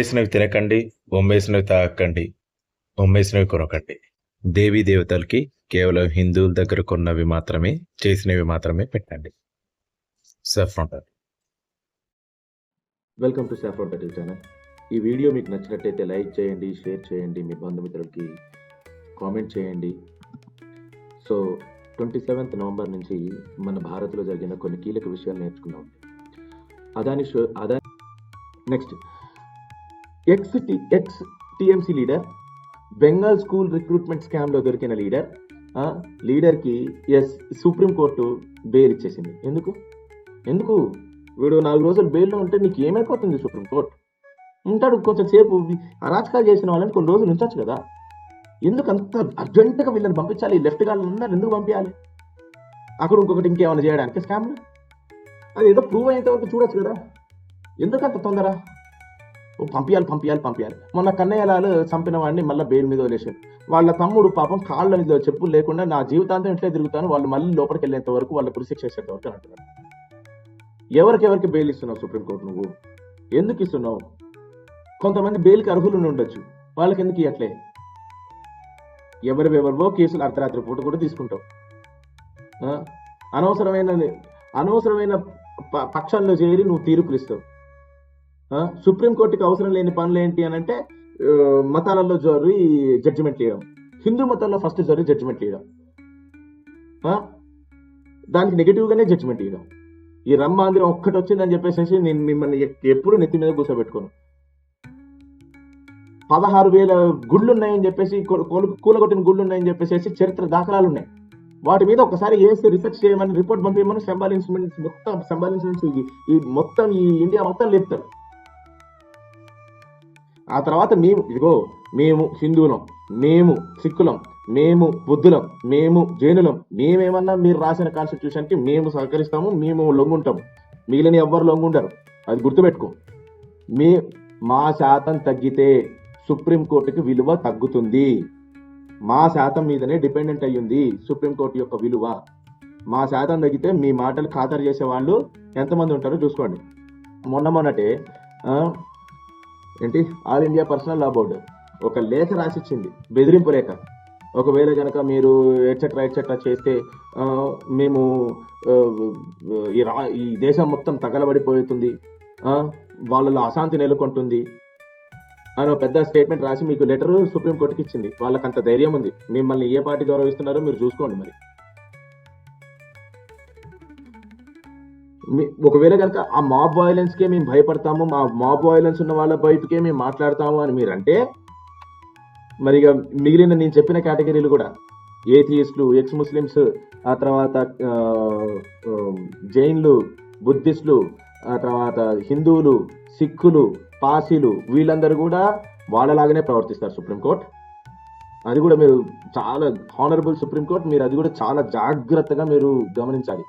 అమ్మేసినవి తినకండి, బొమ్మేసినవి తాగకండి, బొమ్మేసినవి కొనకండి. దేవీ దేవతలకి కేవలం హిందువుల దగ్గర కొన్నవి మాత్రమే, చేసినవి మాత్రమే పెట్టండి. Saffron title. Welcome to saffron title channel. ఈ వీడియో మీకు నచ్చినట్టయితే లైక్ చేయండి, షేర్ చేయండి, మీ బంధుమిత్రులకి కామెంట్ చేయండి. సో 27th నవంబర్ నుంచి మన భారత్లో జరిగిన కొన్ని కీలక విషయాలు నేర్చుకున్నాం. Adani next X TMC leader, Bengal school recruitment స్కామ్లో దొరికిన లీడర్కి సుప్రీంకోర్టు బెయిల్ ఇచ్చేసింది. ఎందుకు వీడు 4 రోజులు బెయిల్లో ఉంటే నీకు ఏమైపోతుంది? సుప్రీంకోర్టు ఉంటాడు కొంచెం సేపు, అరాచకాలు చేసిన వాళ్ళని కొన్ని రోజులు ఉంచచ్చు కదా. ఎందుకు అంత అర్జెంటుగా వీళ్ళని పంపించాలి? లెఫ్ట్ గాళ్ళు ఉన్నారు, ఎందుకు పంపించాలి? అక్కడ ఇంకొకటి ఇంకేమైనా చేయడానికి స్కామ్లు? అది ఏదో ప్రూవ్ అయ్యేంత వరకు చూడొచ్చు కదా. ఎందుకు అంత తొందర? పంపించాలి. మొన్న కన్నయ్యలాలు చంపిన వాడిని మళ్ళీ బెయిల్ మీద వదిలేశారు. వాళ్ళ తమ్ముడు పాపం కాళ్ళ మీద చెప్పులు లేకుండా నా జీవితాంతం ఇంట్లో తిరుగుతాను, వాళ్ళు మళ్ళీ లోపలికి వెళ్ళేంత వరకు, వాళ్ళ ఉరిశిక్ష చేసేంత వరకు అని అంటున్నారు. ఎవరికి బెయిల్ ఇస్తున్నావు సుప్రీంకోర్టు? నువ్వు ఎందుకు ఇస్తున్నావు? కొంతమంది బెయిల్కి అర్హులు ఉండొచ్చు, వాళ్ళకి ఎందుకు ఇవ్వట్లే? ఎవరివో కేసులు అర్ధరాత్రి పూట కూడా తీసుకుంటావు. అనవసరమైన పక్షాల్లో చేరి నువ్వు తీర్పులు ఇస్తావు. సుప్రీంకోర్టుకి అవసరం లేని పనులు ఏంటి అని అంటే, మతాలలో జరి జడ్జిమెంట్ చేయడం, హిందూ మతాల్లో ఫస్ట్ జరి జడ్జిమెంట్ చేయడం, దానికి నెగిటివ్గానే జడ్జిమెంట్ చేయడం. ఈ మందిరం ఒక్కటి వచ్చిందని చెప్పేసి నేను మిమ్మల్ని ఎప్పుడు నెత్తి మీద కూర్చోబెట్టుకోను. 16,000 గుళ్ళు ఉన్నాయని చెప్పేసి, కూలగొట్టిన గుళ్ళు ఉన్నాయని చెప్పేసి చరిత్ర దాఖలాలు ఉన్నాయి. వాటి మీద ఒకసారి రీసెర్చ్ చేయమని, రిపోర్ట్ పంపించమని సంబాలిన్స్మెంట్స్ మొత్తం ఈ ఇండియా మొత్తం లేపుతారు. ఆ తర్వాత మేము హిందువులం, మేము సిక్కులం, మేము బుద్ధులం, మేము జైనులం, మేమేమన్నా మీరు రాసిన కాన్స్టిట్యూషన్కి మేము సహకరిస్తాము, మేము లొంగుంటాము, మిగిలిన ఎవ్వరు లొంగుంటారు. అది గుర్తుపెట్టుకో. మా శాతం తగ్గితే సుప్రీంకోర్టుకి విలువ తగ్గుతుంది. మా శాతం మీదనే డిపెండెంట్ అయ్యింది సుప్రీంకోర్టు యొక్క విలువ. మా శాతం తగ్గితే మీ మాటలు ఖాతరు చేసే వాళ్ళు ఎంతమంది ఉంటారో చూసుకోండి. మొన్నటే ఆల్ ఇండియా పర్సనల్ లా బోర్డు ఒక లేఖ రాసిచ్చింది, బెదిరింపు లేఖ. ఒకవేళ కనుక మీరు ఎట్సెట్రా చేస్తే మేము ఈ దేశం మొత్తం తగలబడిపోతుంది, వాళ్ళలో అశాంతి నెలకొంటుంది అని పెద్ద స్టేట్మెంట్ రాసి మీకు లెటర్ సుప్రీంకోర్టుకి ఇచ్చింది. వాళ్ళకి అంత ధైర్యం ఉంది. మిమ్మల్ని ఏ పార్టీ గౌరవిస్తున్నారో మీరు చూసుకోండి. మరి ఒకవేళ కనుక ఆ మాబ్ వైలెన్స్కే మేము భయపడతాము, మా మాబ్ వైలెన్స్ ఉన్న వాళ్ళ బయటకే మేము మాట్లాడతాము అని మీరంటే, మరి ఇక మిగిలిన నేను చెప్పిన కేటగిరీలు కూడా ఏథియిస్టులు, ఎక్స్ ముస్లిమ్స్, ఆ తర్వాత జైన్లు, బుద్ధిస్టులు, ఆ తర్వాత హిందువులు, సిక్కులు, పాసీలు, వీళ్ళందరూ కూడా వాళ్ళలాగానే ప్రవర్తిస్తారు సుప్రీంకోర్టు. అది కూడా మీరు చాలా హానరబుల్ సుప్రీంకోర్టు, మీరు అది కూడా చాలా జాగ్రత్తగా మీరు గమనించాలి.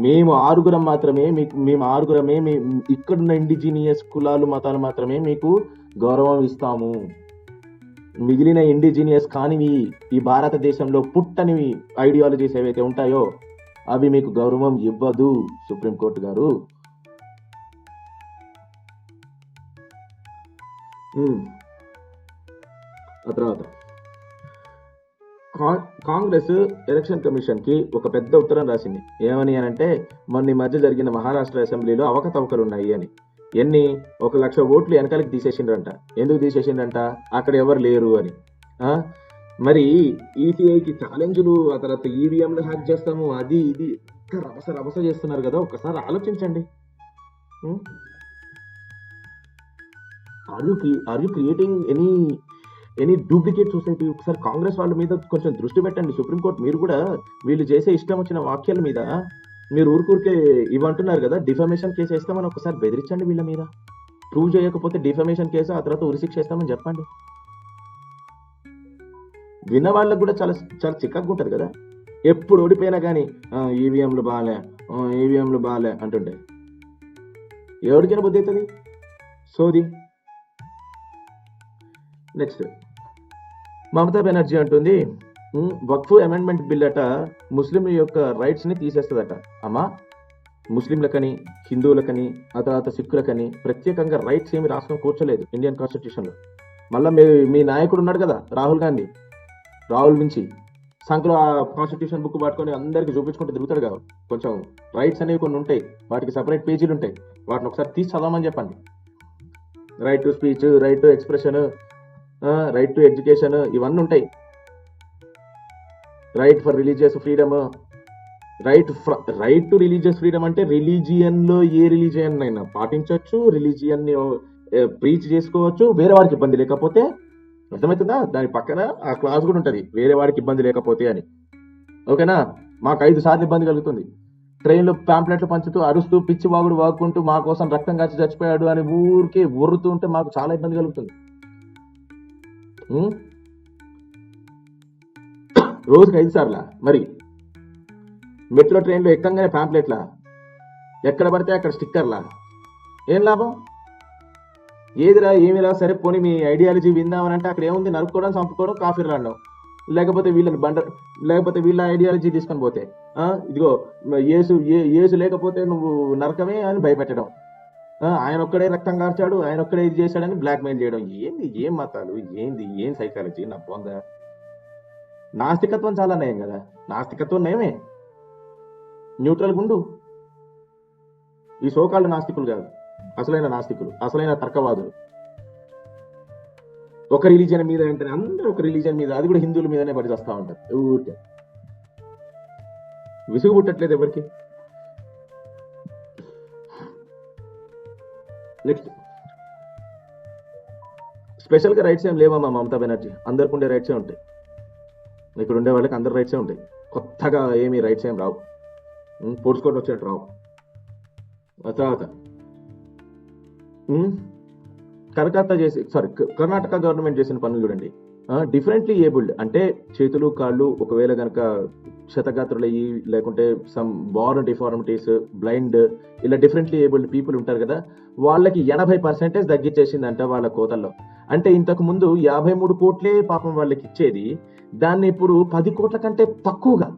మేము ఆరుగురమే ఇక్కడున్న ఇండిజినియస్ కులాలు, మతాలు మాత్రమే మీకు గౌరవం ఇస్తాము. మిగిలిన ఇండిజినియస్ కానివి, ఈ భారతదేశంలో పుట్టనివి ఐడియాలజీస్ ఏవైతే ఉంటాయో అవి మీకు గౌరవం ఇవ్వదు సుప్రీంకోర్టు గారు. ఆ తర్వాత కాంగ్రెస్ ఎలక్షన్ కమిషన్ కి ఒక పెద్ద ఉత్తరం రాసింది. ఏమని అంటే, మొన్న మధ్య జరిగిన మహారాష్ట్ర అసెంబ్లీలో అవకతవకలు ఉన్నాయి అని. 1,00,000 ఓట్లు వెనకాలకి తీసేసిండ్రంట. ఎందుకు తీసేసిండ్రంట? అక్కడ ఎవరు లేరు అని. మరి ఈసీఐకి ఛాలెంజ్లు, ఆ తర్వాత ఈవీఎంలు హ్యాక్ చేస్తాము, అది ఇది రభస చేస్తున్నారు కదా. ఒకసారి ఆలోచించండి. Are you creating any duplicate society? ఒకసారి కాంగ్రెస్ వాళ్ళ మీద కొంచెం దృష్టి పెట్టండి. సుప్రీంకోర్టు మీరు కూడా వీళ్ళు చేసే ఇష్టం వచ్చిన వాక్యాల మీద మీరు ఊరికే ఇవ్వంటున్నారు కదా, డిఫమేషన్ కేసు వేస్తామని ఒకసారి బెదిరించండి. వీళ్ళ మీద ప్రూవ్ చేయకపోతే డిఫమేషన్ కేసు, ఆ తర్వాత ఉరిశిక్ష వేస్తామని చెప్పండి. విన్న వాళ్ళకు కూడా చాలా చాలా చిక్కగా ఉంటుంది కదా. ఎప్పుడు ఓడిపోయినా కానీ ఈవీఎంలు బాగాలే అంటుంటే ఎవరికైనా బుద్ధి అవుతుంది? సోది. నెక్స్ట్ మమతా బెనర్జీ అంటుంది, వక్ఫ్ అమెండ్మెంట్ బిల్ అట ముస్లింల యొక్క రైట్స్ ని తీసేస్తుందట. అమ్మా, ముస్లింలకని, హిందువులకని, ఆ తర్వాత సిక్కులకని ప్రత్యేకంగా రైట్స్ ఏమి రాసుకొని కూర్చోలేదు ఇండియన్ కాన్స్టిట్యూషన్లో. మళ్ళీ మీ నాయకుడు ఉన్నాడు కదా రాహుల్ గాంధీ, రాహుల్ మించి సంఖ్యలో ఆ కాన్స్టిట్యూషన్ బుక్ పట్టుకొని అందరికి చూపించుకుంటూ తిరుగుతాడు కదా. కొంచెం రైట్స్ అనేవి కొన్ని ఉంటాయి, వాటికి సపరేట్ పేజీలు ఉంటాయి, వాటిని ఒకసారి తీసి చదవమని చెప్పండి. Right to speech, right to expression, right to education, ఇవన్నీ ఉంటాయి. Right for religious freedom, right to religious freedom అంటే రిలీజియన్ లో ఏ రిలీజియన్ అయినా పాటించవచ్చు, రిలీజియన్ ని ప్రీచ్ చేసుకోవచ్చు, వేరే వాడికి ఇబ్బంది లేకపోతే. అర్థమవుతుందా? దాని పక్కన ఆ క్లాస్ కూడా ఉంటది, వేరే వాడికి ఇబ్బంది లేకపోతే అని. ఓకేనా? మాకు 5 సార్లు ఇబ్బంది కలుగుతుంది. ట్రైన్లో ప్యాంప్లెట్లు పంచుతూ అరుస్తూ పిచ్చి వాగుడు వాగుకుంటూ మా కోసం రక్తం కాచి చచ్చిపోయాడు అని ఊరికే ఒర్రుతూ ఉంటే మాకు చాలా ఇబ్బంది కలుగుతుంది. రోజుకి 5 సార్లా? మరి మెట్రో ట్రైన్లో ఎక్కంగానే ప్యాంప్లెట్లా, ఎక్కడ పడితే అక్కడ స్టిక్కర్లా, ఏం లాభం? ఏదిరా ఏమిరా, సరే పోనీ మీ ఐడియాలజీ విందామని అంటే అక్కడ ఏముంది? నరుక్కోవడం, చంపుకోవడం, కాఫీలు రావడం, లేకపోతే వీళ్ళ ఐడియాలజీ తీసుకొని పోతే ఇదిగో యేసు లేకపోతే నువ్వు నరకమే అని భయపెట్టడం, ఆయన ఒక్కడే రక్తం కార్చాడు, ఆయన ఒక్కడే ఇది చేశాడని బ్లాక్మెయిల్ చేయడం. ఏంది, ఏం మతాలు, ఏంది, ఏం సైకాలజీ? నా పొంద నాస్తికత్వం చాలా నయం కదా. నాస్తికత్వం నయమే, న్యూట్రల్ గుండు. ఈ సోకాళ్ళు నాస్తికులు కాదు, అసలైన నాస్తికులు, అసలైన తర్కవాదులు. ఒక రిలీజియన్ మీద అంటే అందరూ ఒక రిలీజియన్ మీద, అది కూడా హిందువుల మీదనే పడి వస్తూ ఉంటారు. ఊరికే విసుగు పుట్టట్లేదు ఎవరికి. నెక్స్ట్, స్పెషల్గా రైట్స్ ఏం లేవమ్మా మమతా బెనర్జీ, అందరికి ఉండే రైట్సే ఉంటాయి. ఇక్కడ ఉండే వాళ్ళకి అందరు రైట్సే ఉంటాయి, కొత్తగా ఏమీ రైట్స్ ఏం రావు, పొడుచుకొని వచ్చినట్టు రావు. ఆ తర్వాత కర్ణాటక గవర్నమెంట్ చేసిన పనులు చూడండి. డిఫరెంట్లీ ఏబుల్డ్ అంటే చేతులు కాళ్ళు ఒకవేళ కనుక క్షతగాత్రులయ్యి, లేకుంటే సమ్ బార్న్ డిఫార్మిటీస్, బ్లైండ్, ఇలా డిఫరెంట్లీ ఏబుల్డ్ పీపుల్ ఉంటారు కదా, వాళ్ళకి 80% తగ్గించేసిందంట వాళ్ళ కోతల్లో. అంటే ఇంతకు ముందు 53 కోట్లే పాపం వాళ్ళకి ఇచ్చేది, దాన్ని ఇప్పుడు 10 కోట్ల కంటే తక్కువగా,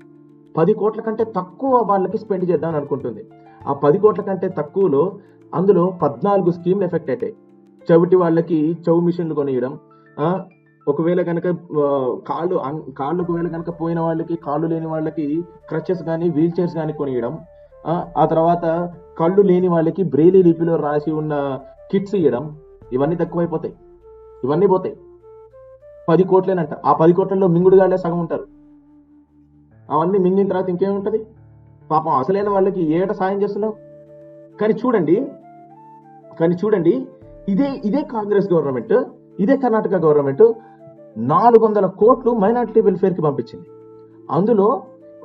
10 కోట్ల కంటే తక్కువ వాళ్ళకి స్పెండ్ చేద్దాం అనుకుంటుంది. ఆ 10 కోట్ల కంటే తక్కువలో అందులో 14 స్కీమ్లు ఎఫెక్ట్ అవుతాయి. చెవిటి వాళ్ళకి చెవు మిషన్లు కొనియడం, ఒకవేళ కనుక కాళ్ళు ఒకవేళ కనుక పోయిన వాళ్ళకి, కాళ్ళు లేని వాళ్ళకి క్రచెస్ కానీ వీల్ చైర్స్ కానీ కొనియడం, ఆ తర్వాత కళ్ళు లేని వాళ్ళకి బ్రెయిలీ లిపిలో రాసి ఉన్న కిట్స్ ఇవ్వడం. ఇవన్నీ తక్కువైపోతాయి, ఇవన్నీ పోతాయి. 10 కోట్లేనంట. ఆ 10 కోట్లలో మింగుడుగాళ్ళే సగం ఉంటారు. అవన్నీ మింగిన తర్వాత ఇంకేముంటది? పాపం అసలైన వాళ్ళకి ఏట సాయం చేస్తున్నావు. కానీ చూడండి, ఇదే కాంగ్రెస్ గవర్నమెంట్, ఇదే కర్ణాటక గవర్నమెంట్ 400 కోట్లు మైనారిటీ వెల్ఫేర్ కి పంపించింది. అందులో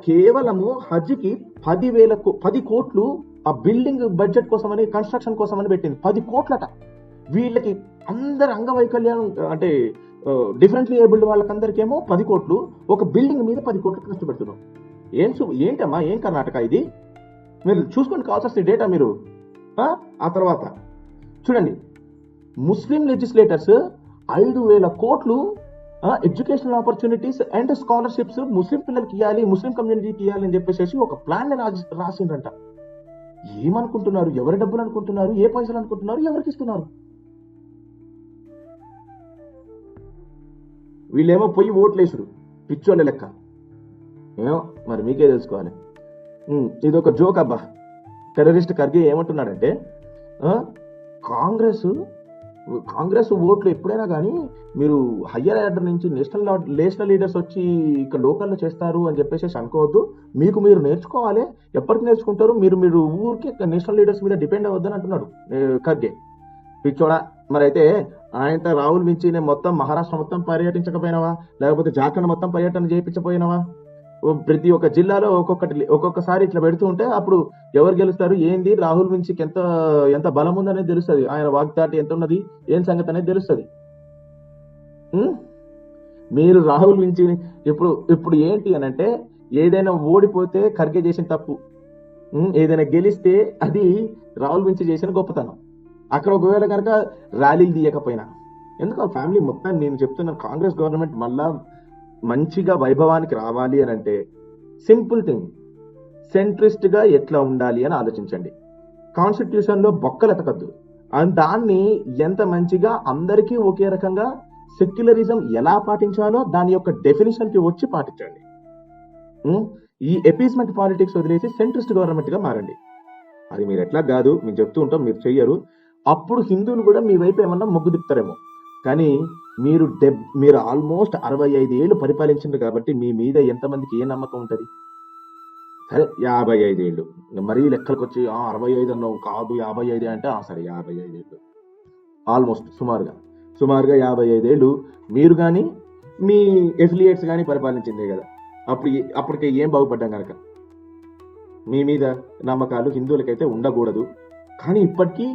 కేవలము హజ్కి 10 కోట్లు ఆ బిల్డింగ్ బడ్జెట్ కోసమని, కన్స్ట్రక్షన్ కోసమని పెట్టింది. 10 కోట్లట. వీళ్ళకి అందరు అంగవైకల్యం అంటే డిఫరెంట్లీ ఏబుల్డ్ వాళ్ళకందరికేమో 10 కోట్లు, ఒక బిల్డింగ్ మీద 10 కోట్లు ఖర్చు పెడుతున్నాం. ఏంటమ్మా, ఏం కర్ణాటక ఇది? మీరు చూసుకొని కావాల్సి వస్తే డేటా మీరు. ఆ తర్వాత చూడండి, ముస్లిం లెజిస్లేటర్స్ 5,000 కోట్లు ఎడ్యుకేషనల్ ఆపర్చునిటీస్ అండ్ స్కాలర్షిప్స్ ముస్లిం పిల్లలకి ఇవ్వాలి, ముస్లిం కమ్యూనిటీకి ఇవ్వాలి అని చెప్పేసి ఒక ప్లాన్ రాసిండ్రంట. ఏమనుకుంటున్నారు? ఎవరి డబ్బులు అనుకుంటున్నారు? ఏ పైసలు అనుకుంటున్నారు? ఎవరికి ఇస్తున్నారు? వీళ్ళేమో పోయి ఓట్లేసుడు పిచ్చోళ్ళ లెక్క. ఏమో మరి మీకే తెలుసుకోవాలి. ఇది ఒక జోక్ అబ్బా. టెర్రరిస్ట్ ఖర్గే ఏమంటున్నాడంటే, కాంగ్రెస్ ఓట్లు ఎప్పుడైనా కానీ మీరు హయ్యర్ ఆర్డర్ నుంచి నేషనల్ లీడర్స్ వచ్చి ఇక్కడ లోకల్లో చేస్తారు అని చెప్పేసి అనుకోవద్దు. మీరు నేర్చుకోవాలి. ఎప్పటికి నేర్చుకుంటారు? మీరు ఊరికి నేషనల్ లీడర్స్ మీద డిపెండ్ అవ్వద్దని అంటున్నాడు ఖర్గే. పిచ్చోడా. మరి అయితే ఆయనతో రాహుల్ మించి నేను మొత్తం మహారాష్ట్ర మొత్తం పర్యటించకపోయినావా? లేకపోతే జార్ఖండ్ మొత్తం పర్యటన చేయించపోయినావా? ప్రతి ఒక్క జిల్లాలో ఒక్కొక్కసారి ఇట్లా పెడుతూ ఉంటే అప్పుడు ఎవరు గెలుస్తారు, ఏంది, రాహుల్ మించికి ఎంత బలం ఉందనేది తెలుస్తుంది, ఆయన వాగ్దాటి ఎంత ఉన్నది, ఏం సంగతి అనేది తెలుస్తుంది. మీరు రాహుల్ మించి ఇప్పుడు ఏంటి అని అంటే, ఏదైనా ఓడిపోతే ఖర్గే చేసిన తప్పు, ఏదైనా గెలిస్తే అది రాహుల్ మించి చేసిన గొప్పతనం. అక్కడ ఒకవేళ కనుక ర్యాలీలు తీయకపోయినా, ఎందుకు ఆ ఫ్యామిలీ మొత్తం నేను చెప్తున్నాను, కాంగ్రెస్ గవర్నమెంట్ మళ్ళా మంచిగా వైభవానికి రావాలి అని అంటే సింపుల్ సెంట్రిస్ట్గా ఎట్లా ఉండాలి అని ఆలోచించండి. కాన్స్టిట్యూషన్లో బొక్కలు ఎతకద్దు. దాన్ని ఎంత మంచిగా అందరికీ ఒకే రకంగా సెక్యులరిజం ఎలా పాటించాలో దాని యొక్క డెఫినేషన్కి వచ్చి పాటించండి. ఈ ఎపీస్మెంట్ పాలిటిక్స్ వదిలేసి సెంట్రిస్ట్ గవర్నమెంట్గా మారండి. అది మీరు ఎట్లా కాదు, మేము చెప్తూ ఉంటాం, మీరు చెయ్యరు. అప్పుడు హిందువులు కూడా మీ వైపు ఏమన్నా మొగ్గు తిప్పుతారేమో. కానీ మీరు ఆల్మోస్ట్ 65 ఏళ్ళు పరిపాలించారు కాబట్టి మీ మీద ఎంతమందికి ఏ నమ్మకం ఉంటుంది? సరే 55 ఏళ్ళు మరీ లెక్కలకు వచ్చి 65 అన్నావు కాదు 55 అంటే సరే 55 ఏళ్ళు ఆల్మోస్ట్ సుమారుగా 55 ఏళ్ళు మీరు కానీ మీ ఎఫిలియేట్స్ కానీ పరిపాలించిందే కదా. అప్పటికే ఏం బాగుపడ్డాం కనుక మీ మీద నమ్మకాలు హిందువులకైతే ఉండకూడదు. కానీ ఇప్పటికీ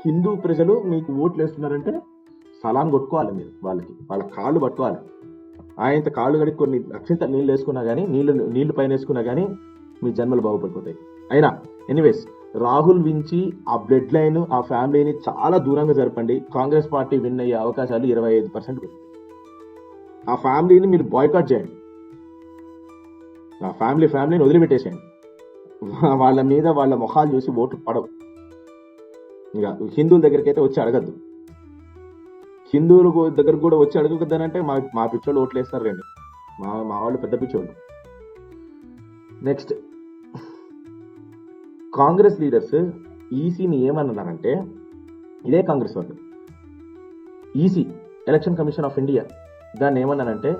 హిందూ ప్రజలు మీకు ఓట్లు వేస్తున్నారంటే సలాం కొట్టుకోవాలి. మీరు వాళ్ళ కాళ్ళు పట్టుకోవాలి. ఆయనతో కాళ్ళు కడిగి కొన్ని అక్షంత నీళ్ళు వేసుకున్నా కానీ నీళ్లు పైన వేసుకున్నా కానీ మీ జన్మలు బాగుపడిపోతాయి. అయినా ఎనీవేస్, రాహుల్ వించి ఆ బ్లడ్ లైన్ ఆ ఫ్యామిలీని చాలా దూరంగా జరపండి. కాంగ్రెస్ పార్టీ విన్ అయ్యే అవకాశాలు 25%. ఆ ఫ్యామిలీని మీరు బాయ్కాట్ చేయండి. ఆ ఫ్యామిలీని వదిలిపెట్టేసేయండి. వాళ్ళ మీద వాళ్ళ మొహాలు చూసి ఓట్లు పడవు. ఇంకా హిందువుల దగ్గరికి అయితే వచ్చి అడగద్దు. హిందువుల దగ్గర కూడా వచ్చి అడగకద్దానంటే మా పిచ్చోళ్ళు ఓట్లు వేస్తారు రండి. మా వాళ్ళు పెద్ద పిచ్చోళ్ళు. నెక్స్ట్, కాంగ్రెస్ లీడర్స్ ఈసీని ఏమన్నారంటే, ఇదే కాంగ్రెస్ వాళ్ళు EC election commission of India దాన్ని ఏమన్నానంటే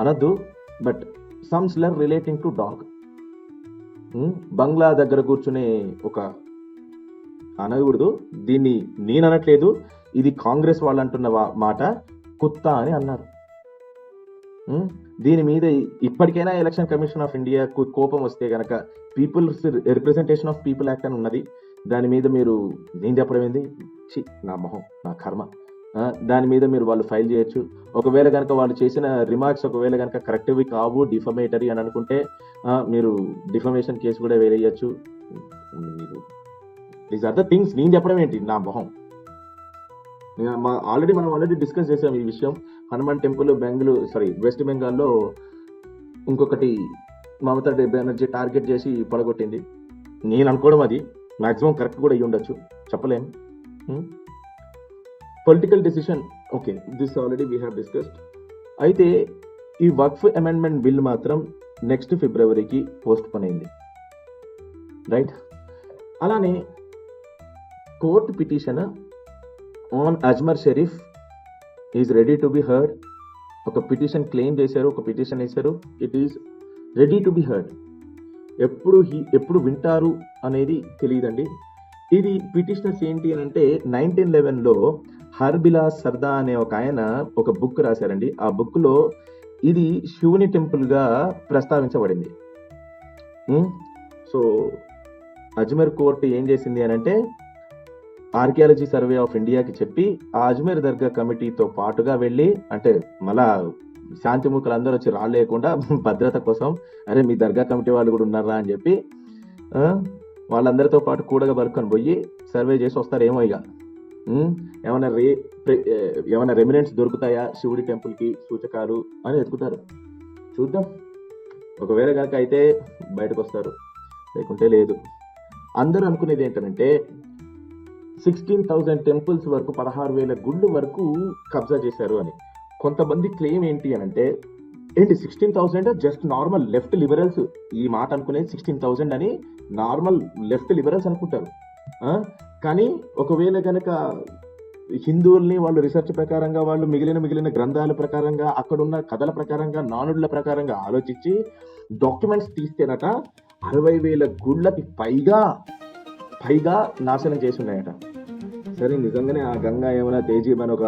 అనద్దు, but some slur relating to dog. బంగ్లా దగ్గర కూర్చునే ఒక అనకూడదు. దీన్ని నేను అనట్లేదు, ఇది కాంగ్రెస్ వాళ్ళు అంటున్న మాట, కుత్తా అని అన్నారు. దీని మీద ఇప్పటికైనా ఎలక్షన్ కమిషన్ ఆఫ్ ఇండియా కోపం వస్తే గనక peoples representation of people act అని ఉన్నది, దాని మీద మీరు నేను చెప్పడం ఏంది, నా మొహం నా కర్మ, దాని మీద మీరు వాళ్ళు ఫైల్ చేయొచ్చు. ఒకవేళ కనుక వాళ్ళు చేసిన రిమార్క్స్ ఒకవేళ కనుక కరెక్టివ్ కావు, డిఫమేటరీ అని అనుకుంటే మీరు డిఫమేషన్ కేసు కూడా వేరేయచ్చు. మీరు దీస్ ఆర్ ద థింగ్స్. నేను చెప్పడం ఏంటి, నా మొహం. మనం ఆల్రెడీ డిస్కస్ చేసాం ఈ విషయం. హనుమాన్ టెంపుల్ వెస్ట్ బెంగాల్లో ఇంకొకటి మమతా బెనర్జీ టార్గెట్ చేసి పడగొట్టింది. నేను అనుకోవడం అది మాక్సిమం కరెక్ట్ కూడా అయ్యి ఉండొచ్చు, చెప్పలేం. Political decision, okay, this already we have discussed. అయితే ఈ వక్ఫ్ అమెండ్మెంట్ బిల్ మాత్రం నెక్స్ట్ ఫిబ్రవరికి పోస్ట్ పోన్ అయింది, రైట్? అలానే court petition on Ajmer Sharif is ready to be heard. ఒక పిటిషన్ క్లెయిమ్ చేశారు, ఒక పిటిషన్ వేశారు. It is ready to be heard. ఎప్పుడు వింటారు అనేది తెలియదండి. ఇది పిటిషనర్స్ ఏంటి అని అంటే 1911లో హర్బిలాస్ సర్దా అనే ఒక ఆయన ఒక బుక్ రాశారండి. ఆ బుక్ లో ఇది శివుని టెంపుల్ గా ప్రస్తావించబడింది. సో అజ్మీర్ కోర్టు ఏం చేసింది అని అంటే ఆర్కియాలజీ సర్వే ఆఫ్ ఇండియాకి చెప్పి ఆ అజ్మీర్ దర్గా కమిటీతో పాటుగా వెళ్ళి, అంటే మళ్ళా శాంతిముఖులు అందరూ వచ్చి రాలేకుండా భద్రత కోసం, అరే మీ దర్గా కమిటీ వాళ్ళు కూడా ఉన్నారా అని చెప్పి వాళ్ళందరితో పాటు కూడగా బరుకొని పోయి సర్వే చేసి వస్తారు. ఏమో ఇక ఏమైనా రెమినెంట్స్ దొరుకుతాయా శివుడి టెంపుల్కి సూచకాలు అని వెతుకుతారు. చూద్దాం, ఒకవేళ కనుక అయితే బయటకు వస్తారు, లేకుంటే లేదు. అందరూ అనుకునేది ఏంటంటే 16,000 టెంపుల్స్ వరకు 16,000 గుళ్ళు వరకు కబ్జా చేశారు అని. కొంతమంది క్లెయిమ్ ఏంటి అని అంటే, ఏంటి 16,000 జస్ట్ నార్మల్ లెఫ్ట్ లిబరల్స్ ఈ మాట అనుకునేది 16,000 అని నార్మల్ లెఫ్ట్ లిబరల్స్ అనుకుంటారు. కానీ ఒకవేళ కనుక హిందువుల్ని వాళ్ళు రీసెర్చ్ ప్రకారంగా వాళ్ళు మిగిలిన గ్రంథాల ప్రకారంగా అక్కడున్న కథల ప్రకారంగా నానుడుల ప్రకారంగా ఆలోచించి డాక్యుమెంట్స్ తీస్తేనట 60,000 గుళ్ళకి పైగా నాశనం చేసి ఉన్నాయట. సరే, నిజంగానే ఆ గంగా ఏమైనా తేజీబ్ అని ఒక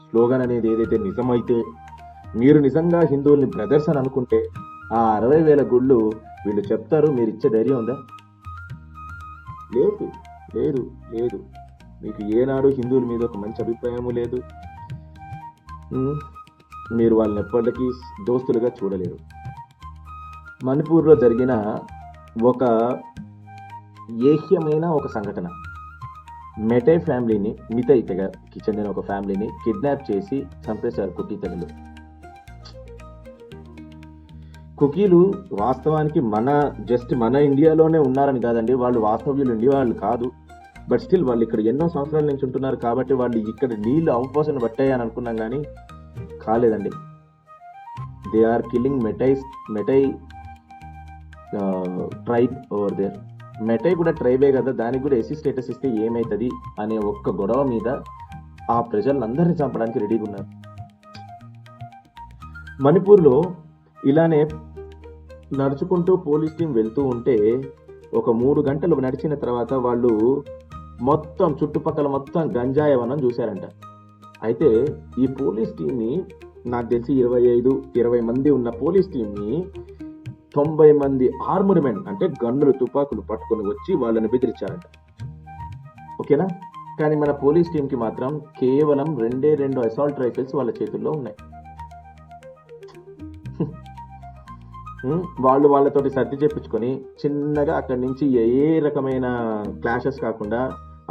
స్లోగన్ అనేది ఏదైతే నిజమైతే, మీరు నిజంగా హిందువుల్ని బ్రదర్స్ అని అనుకుంటే ఆ 60,000 గుళ్ళు వీళ్ళు చెప్తారు, మీరు ఇచ్చే ధైర్యం ఉందా? లేదు. మీకు ఏనాడు హిందువుల మీద ఒక మంచి అభిప్రాయము లేదు. మీరు వాళ్ళని ఎప్పటికీ దోస్తులుగా చూడలేరు. మణిపూర్లో జరిగిన ఒక ఏహ్యమైన ఒక సంఘటన, మెటై ఫ్యామిలీని, మితైకి చెందిన ఒక ఫ్యామిలీని కిడ్నాప్ చేసి చంపేశారు కుట్టితెగలు. కుకీలు వాస్తవానికి మన ఇండియాలోనే ఉన్నారని కాదండి, వాళ్ళు వాస్తవ్యులు ఇండియా వాళ్ళు కాదు. బట్ స్టిల్ వాళ్ళు ఇక్కడ ఎన్నో సంవత్సరాల నుంచి ఉంటున్నారు కాబట్టి వాళ్ళు ఇక్కడ నీళ్లు అవపోసన పట్టాయని అనుకున్నాం కానీ కాలేదండి. They are killing Meitei tribe over there. Meitei కూడా ట్రైబే కదా, దానికి కూడా ఎస్సీ స్టేటస్ ఇస్తే ఏమవుతుంది అనే ఒక్క గొడవ మీద ఆ ప్రజలందరినీ చంపడానికి రెడీగా ఉన్నారు. మణిపూర్లో ఇలానే నడుచుకుంటూ పోలీస్ టీం వెళ్తూ ఉంటే ఒక 3 గంటలు నడిచిన తర్వాత వాళ్ళు మొత్తం చుట్టుపక్కల మొత్తం గంజాయి వనం చూశారంట. అయితే ఈ పోలీస్ టీంని నాకు తెలిసి 25-20 మంది ఉన్న పోలీస్ టీంని 90 మంది ఆర్మడ్ మెన్ అంటే గన్నులు తుపాకులు పట్టుకొని వచ్చి వాళ్ళని బెదిరించారంట. ఓకేనా? కానీ మన పోలీస్ టీంకి మాత్రం కేవలం 2 అసాల్ట్ రైఫిల్స్ వాళ్ళ చేతుల్లో ఉన్నాయి. వాళ్ళు వాళ్ళతోటి సర్ది చెప్పించుకొని చిన్నగా అక్కడి నుంచి ఏ రకమైన క్లాషెస్ కాకుండా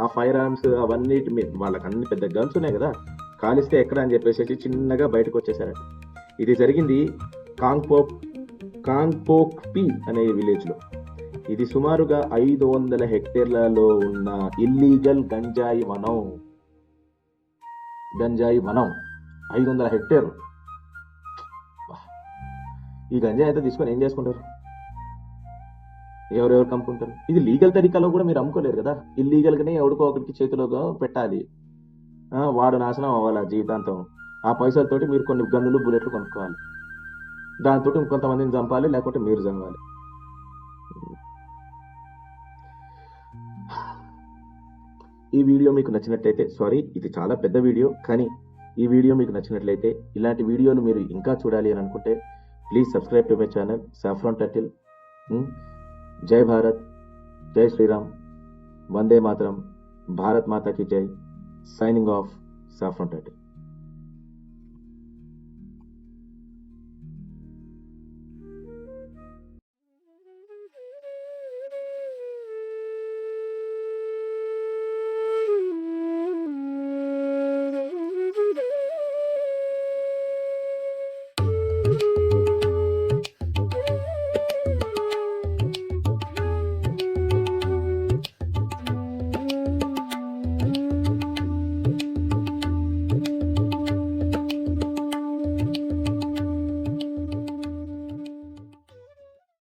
ఆ ఫైర్ ఆర్మ్స్ అవన్నిటి మీద వాళ్ళకి అన్ని పెద్ద గన్స్ ఉన్నాయి కదా, కాలిస్తే ఎక్కడ అని చెప్పేసి చిన్నగా బయటకు వచ్చేసారట. ఇది జరిగింది కాంగ్పోక్పి అనే విలేజ్ లో. ఇది సుమారుగా 500 హెక్టేర్లలో ఉన్న ఇల్లీగల్ గంజాయి వనం 500 హెక్టేర్లు. ఈ గంజాయి అయితే తీసుకొని ఏం చేసుకుంటారు? ఎవరెవరు అమ్ముకుంటారు? ఇది లీగల్ తరీకాలో కూడా మీరు అమ్ముకోలేరు కదా, ఇల్లీగల్ గానే ఎవడికో ఒకరికి చేతిలో పెట్టాలి. వాడు నాశనం అవ్వాలి జీవితాంతం. ఆ పైసలతోటి మీరు కొన్ని గన్నులు బుల్లెట్లు కొనుక్కోవాలి, దాంతో ఇంకొంతమందిని చంపాలి, లేకపోతే మీరు చంపాలి. ఈ వీడియో మీకు నచ్చినట్లయితే, ఇది చాలా పెద్ద వీడియో, కానీ ఈ వీడియో మీకు నచ్చినట్లయితే ఇలాంటి వీడియోలు మీరు ఇంకా చూడాలి అని అనుకుంటే please subscribe to my channel saffron turtle. జై భారత్, జై శ్రీరామ్, వందే మాతరం, భారత్ మాతా కీ జై. Signing off, saffron turtle.